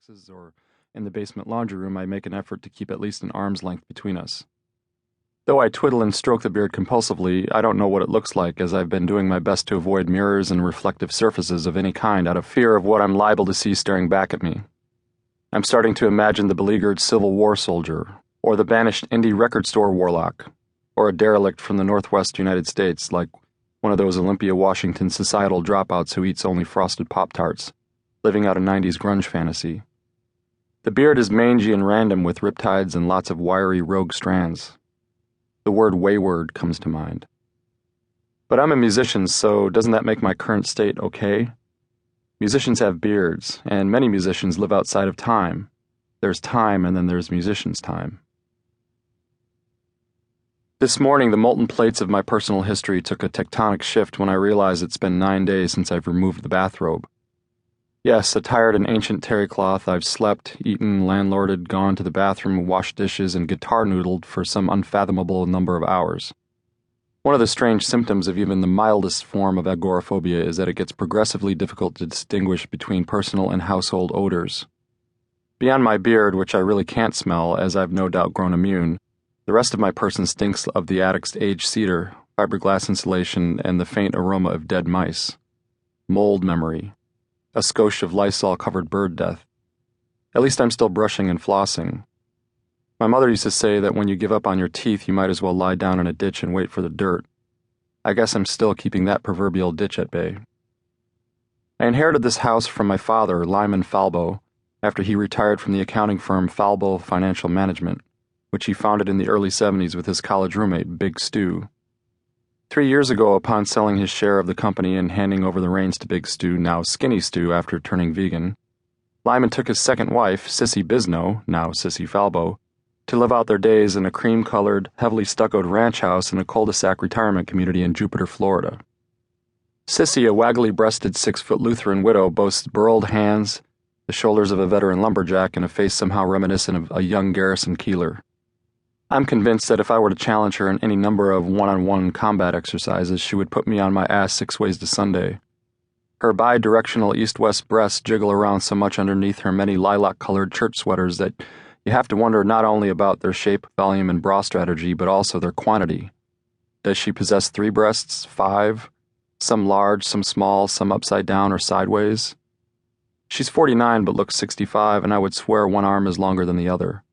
boxes or in the basement laundry room, I make an effort to keep at least an arm's length between us. Though I twiddle and stroke the beard compulsively, I don't know what it looks like, as I've been doing my best to avoid mirrors and reflective surfaces of any kind out of fear of what I'm liable to see staring back at me. I'm starting to imagine the beleaguered Civil War soldier, or the banished indie record store warlock, or a derelict from the Northwest United States, like one of those Olympia, Washington societal dropouts who eats only frosted Pop-Tarts, living out a 90s grunge fantasy. The beard is mangy and random with riptides and lots of wiry rogue strands. The word wayward comes to mind. But I'm a musician, so doesn't that make my current state okay? Musicians have beards, and many musicians live outside of time. There's time, and then there's musician's time. This morning, the molten plates of my personal history took a tectonic shift when I realized it's been 9 days since I've removed the bathrobe. Yes, attired in ancient terry cloth, I've slept, eaten, landlorded, gone to the bathroom, washed dishes, and guitar noodled for some unfathomable number of hours. One of the strange symptoms of even the mildest form of agoraphobia is that it gets progressively difficult to distinguish between personal and household odors. Beyond my beard, which I really can't smell, as I've no doubt grown immune, the rest of my person stinks of the attic's aged cedar, fiberglass insulation, and the faint aroma of dead mice. Mold memory. A skosh of Lysol-covered bird death. At least I'm still brushing and flossing. My mother used to say that when you give up on your teeth, you might as well lie down in a ditch and wait for the dirt. I guess I'm still keeping that proverbial ditch at bay. I inherited this house from my father, Lyman Falbo, after he retired from the accounting firm Falbo Financial Management, which he founded in the early 70s with his college roommate, Big Stu. 3 years ago, upon selling his share of the company and handing over the reins to Big Stu, now Skinny Stu after turning vegan, Lyman took his second wife, Sissy Bisno, now Sissy Falbo, to live out their days in a cream-colored, heavily stuccoed ranch house in a cul-de-sac retirement community in Jupiter, Florida. Sissy, a waggly-breasted 6-foot Lutheran widow, boasts burled hands, the shoulders of a veteran lumberjack, and a face somehow reminiscent of a young Garrison Keillor. I'm convinced that if I were to challenge her in any number of one-on-one combat exercises, she would put me on my ass 6 ways to Sunday. Her bi-directional east-west breasts jiggle around so much underneath her many lilac-colored church sweaters that you have to wonder not only about their shape, volume, and bra strategy, but also their quantity. Does she possess 3 breasts, 5, some large, some small, some upside down or sideways? She's 49 but looks 65, and I would swear one arm is longer than the other.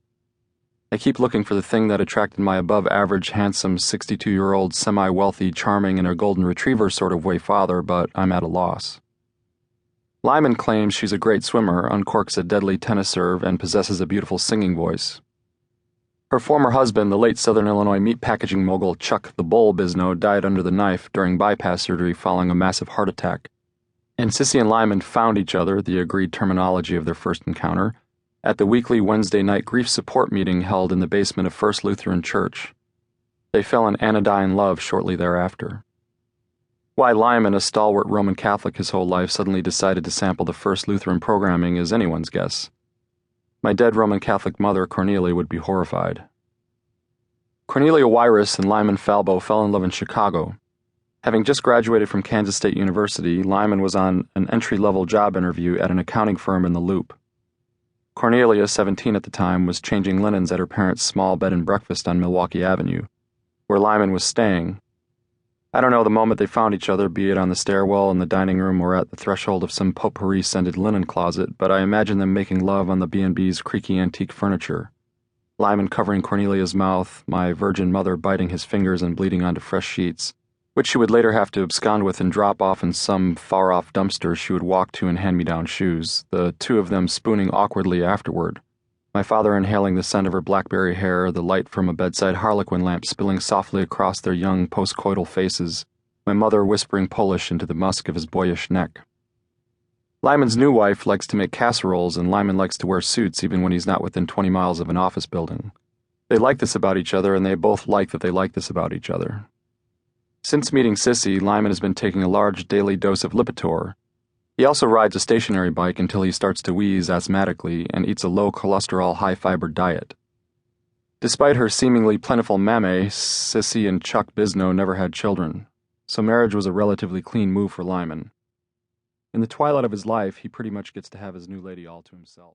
I keep looking for the thing that attracted my above-average, handsome, 62-year-old, semi-wealthy, charming, in a golden retriever sort of way father, but I'm at a loss. Lyman claims she's a great swimmer, uncorks a deadly tennis serve, and possesses a beautiful singing voice. Her former husband, the late Southern Illinois meat packaging mogul Chuck the Bull Bisno, died under the knife during bypass surgery following a massive heart attack. And Sissy and Lyman found each other, the agreed terminology of their first encounter, at the weekly Wednesday night grief support meeting held in the basement of First Lutheran Church. They fell in anodyne love shortly thereafter. Why Lyman, a stalwart Roman Catholic his whole life, suddenly decided to sample the First Lutheran programming is anyone's guess. My dead Roman Catholic mother, Cornelia, would be horrified. Cornelia Wyrus and Lyman Falbo fell in love in Chicago. Having just graduated from Kansas State University, Lyman was on an entry-level job interview at an accounting firm in the Loop. Cornelia, 17 at the time, was changing linens at her parents' small bed and breakfast on Milwaukee Avenue, where Lyman was staying. I don't know the moment they found each other, be it on the stairwell, in the dining room, or at the threshold of some potpourri-scented linen closet, but I imagine them making love on the B&B's creaky antique furniture. Lyman covering Cornelia's mouth, my virgin mother biting his fingers and bleeding onto fresh sheets, which she would later have to abscond with and drop off in some far-off dumpster she would walk to in hand-me-down shoes, the two of them spooning awkwardly afterward, my father inhaling the scent of her blackberry hair, the light from a bedside harlequin lamp spilling softly across their young post-coital faces, my mother whispering Polish into the musk of his boyish neck. Lyman's new wife likes to make casseroles, and Lyman likes to wear suits even when he's not within 20 miles of an office building. They like this about each other, and they both like that they like this about each other. Since meeting Sissy, Lyman has been taking a large daily dose of Lipitor. He also rides a stationary bike until he starts to wheeze asthmatically and eats a low-cholesterol, high-fiber diet. Despite her seemingly plentiful mammae, Sissy and Chuck Bisno never had children, so marriage was a relatively clean move for Lyman. In the twilight of his life, he pretty much gets to have his new lady all to himself.